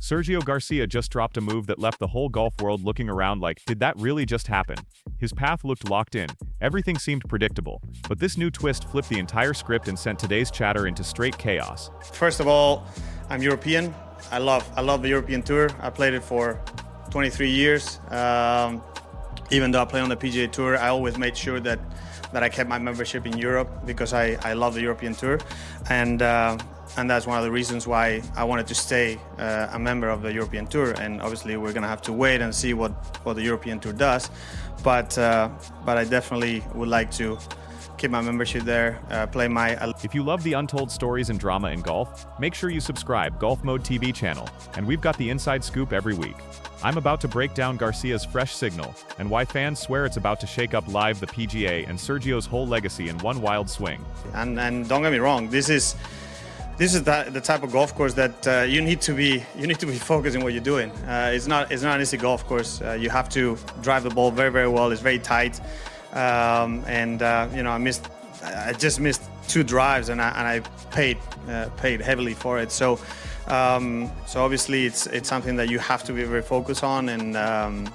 Sergio Garcia just dropped a move that left the whole golf world looking around like, did that really just happen? His path looked locked in, everything seemed predictable, but this new twist flipped the entire script and sent today's chatter into straight chaos. First of all, I'm European. I love the European Tour. I played it for 23 years. Even though I play on the PGA Tour, I always made sure that I kept my membership in Europe because I love the European Tour, and that's one of the reasons why I wanted to stay a member of the European Tour. And obviously, we're gonna have to wait and see what the European Tour does, but I definitely would like to keep my membership there, play my... If you love the untold stories and drama in golf, make sure you subscribe Golf Mode TV channel, and we've got the inside scoop every week. I'm about to break down Garcia's fresh signal, and why fans swear it's about to shake up LIV, the PGA, and Sergio's whole legacy in one wild swing. And don't get me wrong, this is the type of golf course that you need to be focused in what you're doing. It's not an easy golf course. You have to drive the ball very, very well. It's very tight. I just missed 2 drives, and I paid heavily for it. So obviously it's something that you have to be very focused on, and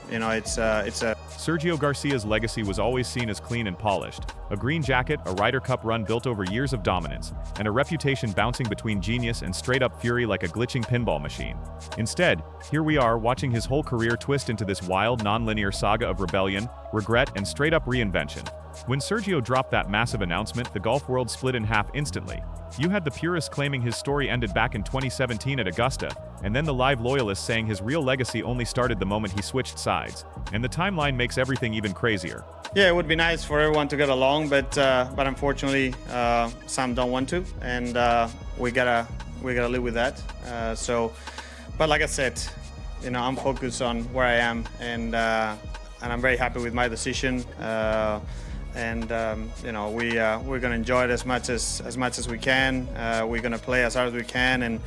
it's a... Sergio Garcia's legacy was always seen as clean and polished. A green jacket, a Ryder Cup run built over years of dominance, and a reputation bouncing between genius and straight-up fury like a glitching pinball machine. Instead, here we are watching his whole career twist into this wild, non-linear saga of rebellion, regret, and straight-up reinvention. When Sergio dropped that massive announcement, the golf world split in half instantly. You had the purists claiming his story ended back in 2017 at Augusta, and then the LIV loyalists saying his real legacy only started the moment he switched sides. And the timeline makes everything even crazier. Yeah, it would be nice for everyone to get along, but unfortunately, some don't want to, and we gotta live with that. But like I said, I'm focused on where I am, and I'm very happy with my decision. We're gonna enjoy it as much as we can. We're gonna play as hard as we can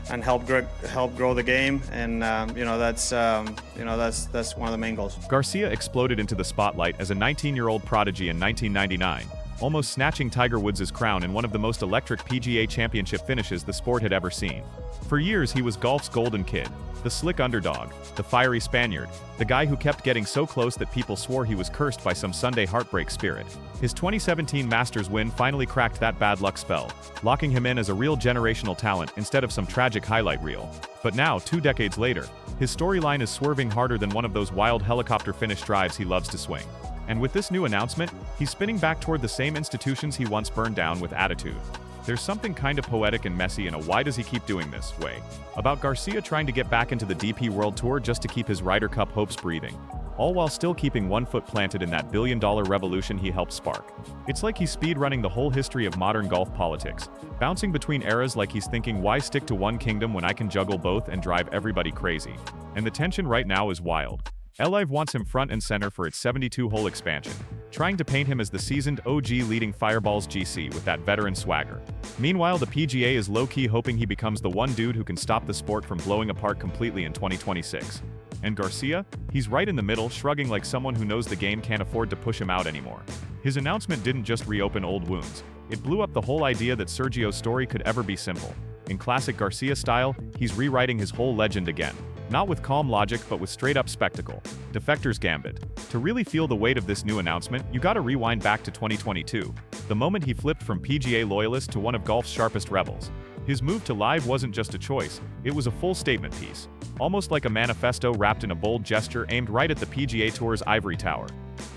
and help grow the game, and that's one of the main goals. Garcia exploded into the spotlight as a 19-year-old prodigy in 1999, almost snatching Tiger Woods' crown in one of the most electric PGA Championship finishes the sport had ever seen. For years, he was golf's golden kid, the slick underdog, the fiery Spaniard, the guy who kept getting so close that people swore he was cursed by some Sunday heartbreak spirit. His 2017 Masters win finally cracked that bad luck spell, locking him in as a real generational talent instead of some tragic highlight reel. But now, 2 decades later, his storyline is swerving harder than one of those wild helicopter finish drives he loves to swing. And with this new announcement, he's spinning back toward the same institutions he once burned down with attitude. There's something kind of poetic and messy in a why does he keep doing this way about Garcia trying to get back into the DP World Tour just to keep his Ryder Cup hopes breathing, all while still keeping one foot planted in that billion-dollar revolution he helped spark. It's like he's speed-running the whole history of modern golf politics, bouncing between eras like he's thinking, why stick to one kingdom when I can juggle both and drive everybody crazy? And the tension right now is wild. LIV wants him front and center for its 72-hole expansion, trying to paint him as the seasoned OG leading Fireballs GC with that veteran swagger. Meanwhile, the PGA is low-key hoping he becomes the one dude who can stop the sport from blowing apart completely in 2026. And Garcia? He's right in the middle, shrugging like someone who knows the game can't afford to push him out anymore. His announcement didn't just reopen old wounds. It blew up the whole idea that Sergio's story could ever be simple. In classic Garcia style, he's rewriting his whole legend again. Not with calm logic, but with straight-up spectacle. Defector's Gambit. To really feel the weight of this new announcement, you gotta rewind back to 2022, the moment he flipped from PGA loyalist to one of golf's sharpest rebels. His move to LIV wasn't just a choice, it was a full statement piece. Almost like a manifesto wrapped in a bold gesture aimed right at the PGA Tour's ivory tower.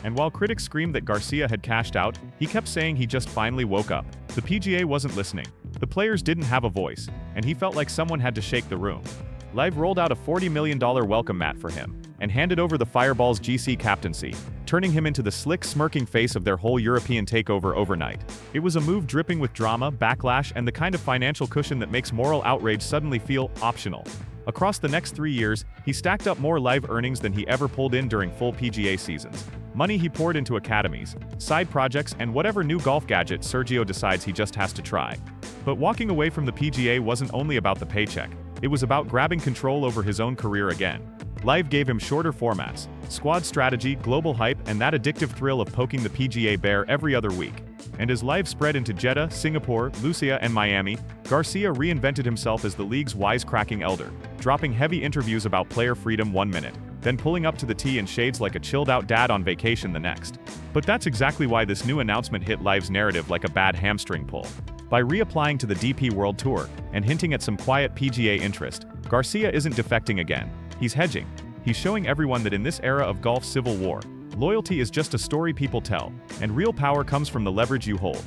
And while critics screamed that Garcia had cashed out, he kept saying he just finally woke up. The PGA wasn't listening. The players didn't have a voice, and he felt like someone had to shake the room. LIV rolled out a $40 million welcome mat for him, and handed over the Fireballs GC captaincy, turning him into the slick, smirking face of their whole European takeover overnight. It was a move dripping with drama, backlash, and the kind of financial cushion that makes moral outrage suddenly feel optional. Across the next 3 years, he stacked up more LIV earnings than he ever pulled in during full PGA seasons. Money he poured into academies, side projects, and whatever new golf gadget Sergio decides he just has to try. But walking away from the PGA wasn't only about the paycheck. It was about grabbing control over his own career again. LIV gave him shorter formats, squad strategy, global hype, and that addictive thrill of poking the PGA bare every other week. And as LIV spread into Jeddah, Singapore, Lucia, and Miami, Garcia reinvented himself as the league's wisecracking elder, dropping heavy interviews about player freedom one minute, then pulling up to the tee in shades like a chilled-out dad on vacation the next. But that's exactly why this new announcement hit LIV's narrative like a bad hamstring pull. By reapplying to the DP World Tour and hinting at some quiet PGA interest, Garcia isn't defecting again. He's hedging. He's showing everyone that in this era of golf's civil war, loyalty is just a story people tell, and real power comes from the leverage you hold.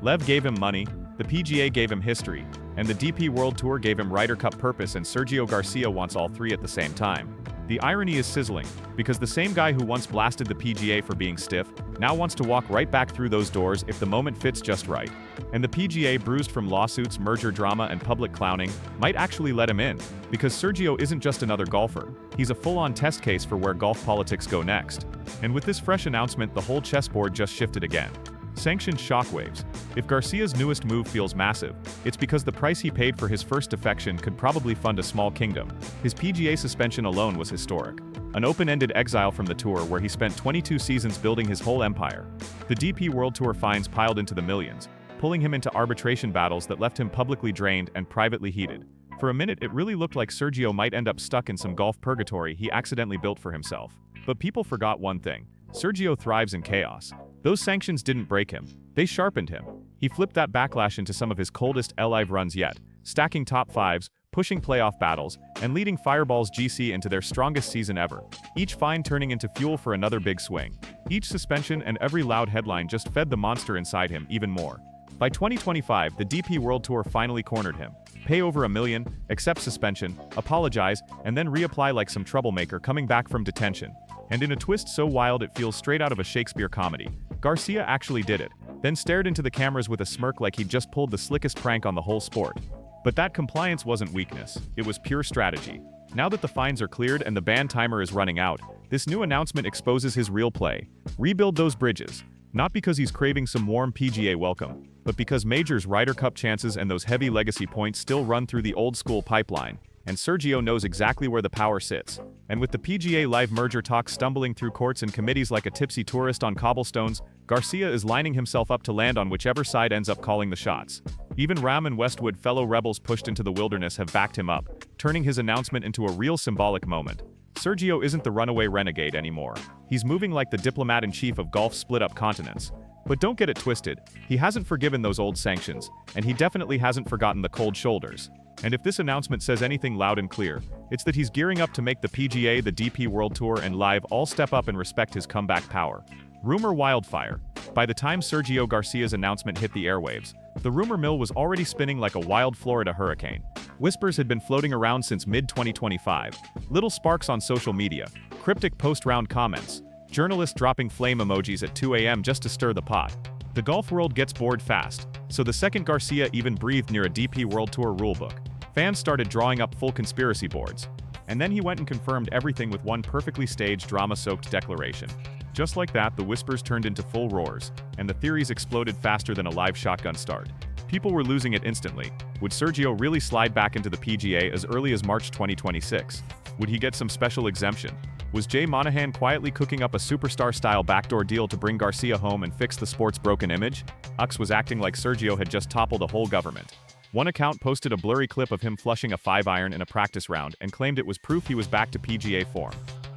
LIV gave him money, the PGA gave him history, and the DP World Tour gave him Ryder Cup purpose, and Sergio Garcia wants all three at the same time. The irony is sizzling, because the same guy who once blasted the PGA for being stiff, now wants to walk right back through those doors if the moment fits just right. And the PGA, bruised from lawsuits, merger drama, and public clowning, might actually let him in, because Sergio isn't just another golfer, he's a full-on test case for where golf politics go next. And with this fresh announcement, the whole chessboard just shifted again. Sanctioned shockwaves. If Garcia's newest move feels massive, it's because the price he paid for his first defection could probably fund a small kingdom. His PGA suspension alone was historic. An open-ended exile from the tour where he spent 22 seasons building his whole empire. The DP World Tour fines piled into the millions, pulling him into arbitration battles that left him publicly drained and privately heated. For a minute, it really looked like Sergio might end up stuck in some golf purgatory he accidentally built for himself. But people forgot one thing. Sergio thrives in chaos. Those sanctions didn't break him, they sharpened him. He flipped that backlash into some of his coldest LIV runs yet, stacking top fives, pushing playoff battles, and leading Fireball's GC into their strongest season ever, each fine turning into fuel for another big swing. Each suspension and every loud headline just fed the monster inside him even more. By 2025, the DP World Tour finally cornered him. Pay over $1 million, accept suspension, apologize, and then reapply like some troublemaker coming back from detention. And in a twist so wild it feels straight out of a Shakespeare comedy, Garcia actually did it, then stared into the cameras with a smirk like he'd just pulled the slickest prank on the whole sport. But that compliance wasn't weakness, it was pure strategy. Now that the fines are cleared and the ban timer is running out, this new announcement exposes his real play. Rebuild those bridges. Not because he's craving some warm PGA welcome, but because Majors' Ryder Cup chances and those heavy legacy points still run through the old-school pipeline, and Sergio knows exactly where the power sits. And with the PGA LIV merger talks stumbling through courts and committees like a tipsy tourist on cobblestones, Garcia is lining himself up to land on whichever side ends up calling the shots. Even Rahm and Westwood, fellow rebels pushed into the wilderness, have backed him up, turning his announcement into a real symbolic moment. Sergio isn't the runaway renegade anymore. He's moving like the diplomat-in-chief of golf's split-up continents. But don't get it twisted, he hasn't forgiven those old sanctions, and he definitely hasn't forgotten the cold shoulders. And if this announcement says anything loud and clear, it's that he's gearing up to make the PGA, the DP World Tour, and LIV all step up and respect his comeback power. Rumor wildfire. By the time Sergio Garcia's announcement hit the airwaves, the rumor mill was already spinning like a wild Florida hurricane. Whispers had been floating around since mid-2025. Little sparks on social media, cryptic post-round comments, journalists dropping flame emojis at 2 a.m. just to stir the pot. The golf world gets bored fast, so the second Garcia even breathed near a DP World Tour rulebook, fans started drawing up full conspiracy boards. And then he went and confirmed everything with one perfectly staged, drama-soaked declaration. Just like that, the whispers turned into full roars, and the theories exploded faster than a live shotgun start. People were losing it instantly. Would Sergio really slide back into the PGA as early as March 2026? Would he get some special exemption? Was Jay Monahan quietly cooking up a superstar-style backdoor deal to bring Garcia home and fix the sport's broken image? Ux was acting like Sergio had just toppled a whole government. One account posted a blurry clip of him flushing a 5-iron in a practice round and claimed it was proof he was back to PGA form.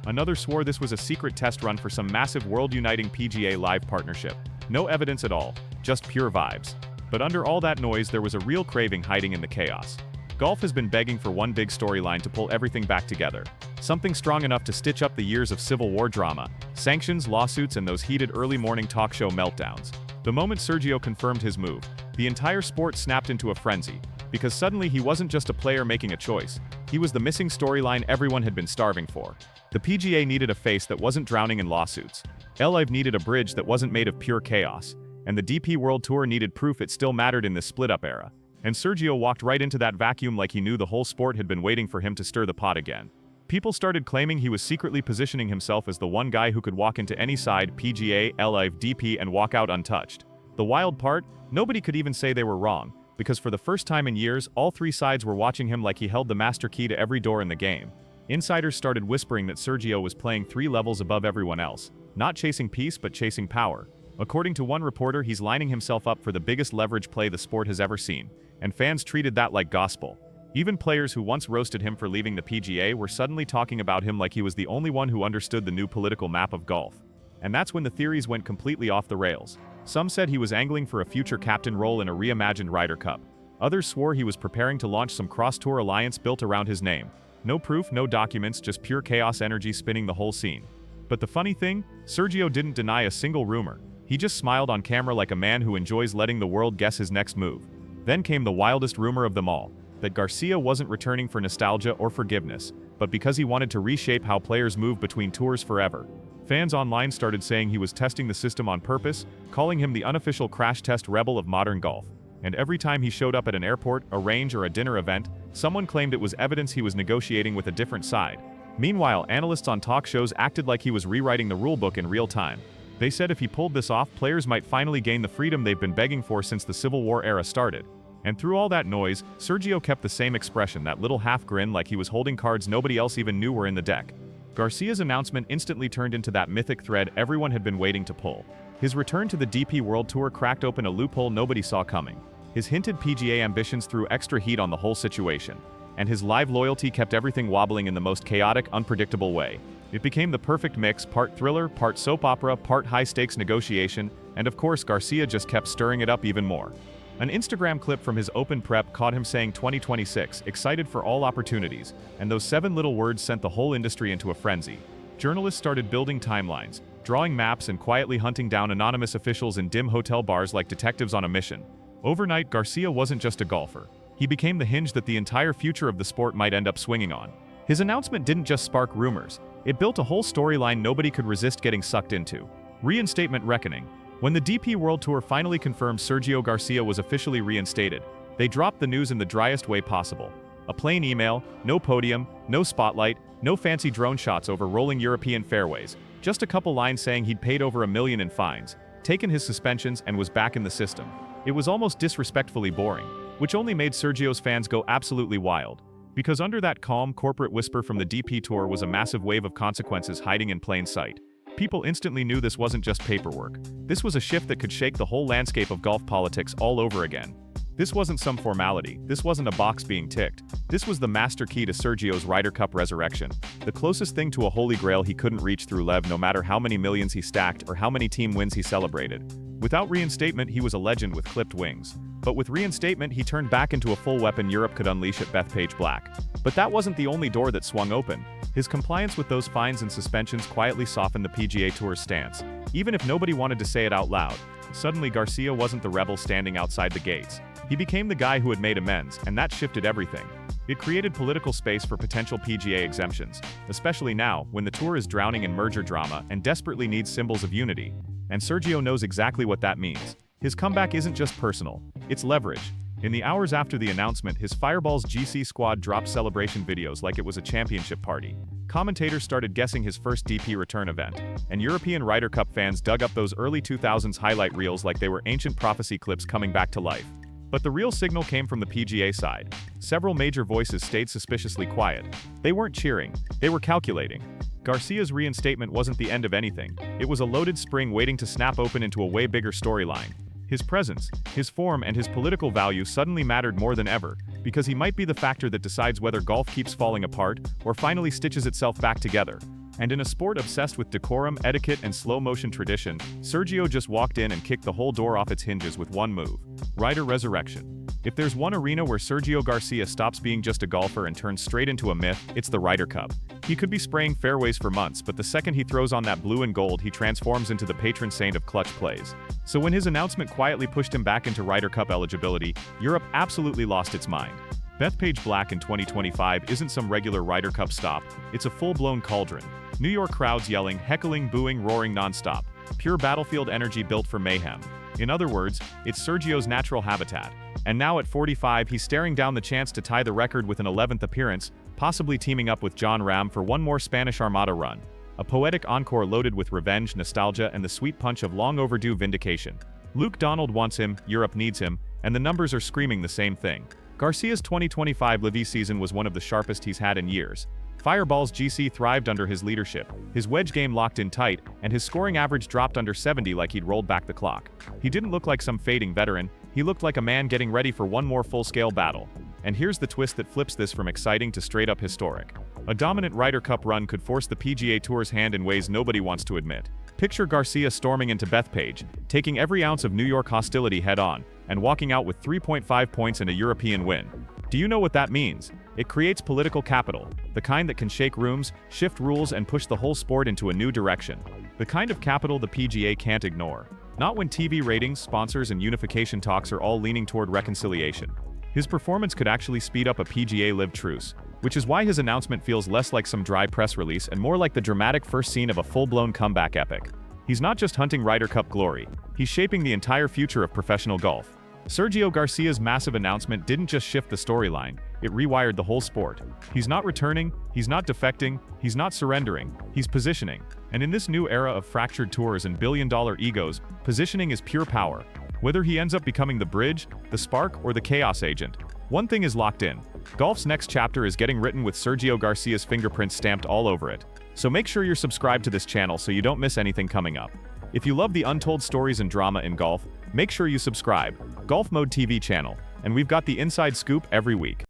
Another swore this was a secret test run for some massive world-uniting PGA LIV partnership. No evidence at all, just pure vibes. But under all that noise, there was a real craving hiding in the chaos. Golf has been begging for one big storyline to pull everything back together. Something strong enough to stitch up the years of Civil War drama, sanctions, lawsuits, and those heated early morning talk show meltdowns. The moment Sergio confirmed his move, the entire sport snapped into a frenzy, because suddenly he wasn't just a player making a choice, he was the missing storyline everyone had been starving for. The PGA needed a face that wasn't drowning in lawsuits. LIV needed a bridge that wasn't made of pure chaos. And the DP World Tour needed proof it still mattered in this split-up era. And Sergio walked right into that vacuum like he knew the whole sport had been waiting for him to stir the pot again. People started claiming he was secretly positioning himself as the one guy who could walk into any side, PGA, LIV, DP, and walk out untouched. The wild part? Nobody could even say they were wrong, because for the first time in years, all three sides were watching him like he held the master key to every door in the game. Insiders started whispering that Sergio was playing 3 levels above everyone else, not chasing peace but chasing power. According to one reporter, he's lining himself up for the biggest leverage play the sport has ever seen, and fans treated that like gospel. Even players who once roasted him for leaving the PGA were suddenly talking about him like he was the only one who understood the new political map of golf. And that's when the theories went completely off the rails. Some said he was angling for a future captain role in a reimagined Ryder Cup. Others swore he was preparing to launch some cross-tour alliance built around his name. No proof, no documents, just pure chaos energy spinning the whole scene. But the funny thing, Sergio didn't deny a single rumor. He just smiled on camera like a man who enjoys letting the world guess his next move. Then came the wildest rumor of them all, that Garcia wasn't returning for nostalgia or forgiveness, but because he wanted to reshape how players move between tours forever. Fans online started saying he was testing the system on purpose, calling him the unofficial crash test rebel of modern golf. And every time he showed up at an airport, a range, or a dinner event, someone claimed it was evidence he was negotiating with a different side. Meanwhile, analysts on talk shows acted like he was rewriting the rulebook in real time. They said if he pulled this off, players might finally gain the freedom they've been begging for since the Civil War era started. And through all that noise, Sergio kept the same expression, that little half grin like he was holding cards nobody else even knew were in the deck. Garcia's announcement instantly turned into that mythic thread everyone had been waiting to pull. His return to the DP World Tour cracked open a loophole nobody saw coming. His hinted PGA ambitions threw extra heat on the whole situation. And his LIV loyalty kept everything wobbling in the most chaotic, unpredictable way. It became the perfect mix, part thriller, part soap opera, part high-stakes negotiation, and of course Garcia just kept stirring it up even more. An Instagram clip from his open prep caught him saying 2026, excited for all opportunities, and those 7 little words sent the whole industry into a frenzy. Journalists started building timelines, drawing maps and quietly hunting down anonymous officials in dim hotel bars like detectives on a mission. Overnight, Garcia wasn't just a golfer. He became the hinge that the entire future of the sport might end up swinging on. His announcement didn't just spark rumors, it built a whole storyline nobody could resist getting sucked into. Reinstatement reckoning. When the DP World Tour finally confirmed Sergio Garcia was officially reinstated, they dropped the news in the driest way possible. A plain email, no podium, no spotlight, no fancy drone shots over rolling European fairways, just a couple lines saying he'd paid over $1 million in fines, taken his suspensions, and was back in the system. It was almost disrespectfully boring, which only made Sergio's fans go absolutely wild. Because under that calm, corporate whisper from the DP Tour was a massive wave of consequences hiding in plain sight. People instantly knew this wasn't just paperwork. This was a shift that could shake the whole landscape of golf politics all over again. This wasn't some formality, this wasn't a box being ticked. This was the master key to Sergio's Ryder Cup resurrection, the closest thing to a holy grail he couldn't reach through LIV no matter how many millions he stacked or how many team wins he celebrated. Without reinstatement, he was a legend with clipped wings. But with reinstatement, he turned back into a full weapon Europe could unleash at Bethpage Black. But that wasn't the only door that swung open. His compliance with those fines and suspensions quietly softened the PGA Tour's stance. Even if nobody wanted to say it out loud, suddenly Garcia wasn't the rebel standing outside the gates. He became the guy who had made amends, and that shifted everything. It created political space for potential PGA exemptions, especially now, when the tour is drowning in merger drama and desperately needs symbols of unity. And Sergio knows exactly what that means. His comeback isn't just personal, it's leverage. In the hours after the announcement, his Fireballs GC squad dropped celebration videos like it was a championship party. Commentators started guessing his first DP return event, and European Ryder Cup fans dug up those early 2000s highlight reels like they were ancient prophecy clips coming back to life. But the real signal came from the PGA side. Several major voices stayed suspiciously quiet. They weren't cheering, they were calculating. Garcia's reinstatement wasn't the end of anything. It was a loaded spring waiting to snap open into a way bigger storyline. His presence, his form, and his political value suddenly mattered more than ever, because he might be the factor that decides whether golf keeps falling apart or finally stitches itself back together. And in a sport obsessed with decorum, etiquette, and slow-motion tradition, Sergio just walked in and kicked the whole door off its hinges with one move: Ryder Resurrection. If there's one arena where Sergio Garcia stops being just a golfer and turns straight into a myth, it's the Ryder Cup. He could be spraying fairways for months, but the second he throws on that blue and gold, he transforms into the patron saint of clutch plays. So when his announcement quietly pushed him back into Ryder Cup eligibility, Europe absolutely lost its mind. Bethpage Black in 2025 isn't some regular Ryder Cup stop, it's a full-blown cauldron. New York crowds yelling, heckling, booing, roaring non-stop. Pure battlefield energy built for mayhem. In other words, it's Sergio's natural habitat. And now at 45, he's staring down the chance to tie the record with an 11th appearance, possibly teaming up with John Ram for one more Spanish Armada run. A poetic encore loaded with revenge, nostalgia, and the sweet punch of long overdue vindication. Luke Donald wants him, Europe needs him, and the numbers are screaming the same thing. Garcia's 2025 LIV season was one of the sharpest he's had in years. Fireball's GC thrived under his leadership, his wedge game locked in tight, and his scoring average dropped under 70 like he'd rolled back the clock. He didn't look like some fading veteran, he looked like a man getting ready for one more full-scale battle. And here's the twist that flips this from exciting to straight-up historic. A dominant Ryder Cup run could force the PGA Tour's hand in ways nobody wants to admit. Picture Garcia storming into Bethpage, taking every ounce of New York hostility head-on, and walking out with 3.5 points and a European win. Do you know what that means? It creates political capital, the kind that can shake rooms, shift rules, and push the whole sport into a new direction. The kind of capital the PGA can't ignore. Not when TV ratings, sponsors, and unification talks are all leaning toward reconciliation. His performance could actually speed up a PGA LIV truce, which is why his announcement feels less like some dry press release and more like the dramatic first scene of a full-blown comeback epic. He's not just hunting Ryder Cup glory, he's shaping the entire future of professional golf. Sergio Garcia's massive announcement didn't just shift the storyline, it rewired the whole sport. He's not returning, he's not defecting, he's not surrendering, he's positioning. And in this new era of fractured tours and billion-dollar egos, positioning is pure power. Whether he ends up becoming the bridge, the spark, or the chaos agent, one thing is locked in. Golf's next chapter is getting written with Sergio Garcia's fingerprints stamped all over it. So make sure you're subscribed to this channel so you don't miss anything coming up. If you love the untold stories and drama in golf, make sure you subscribe. Golf Mode TV channel, and we've got the inside scoop every week.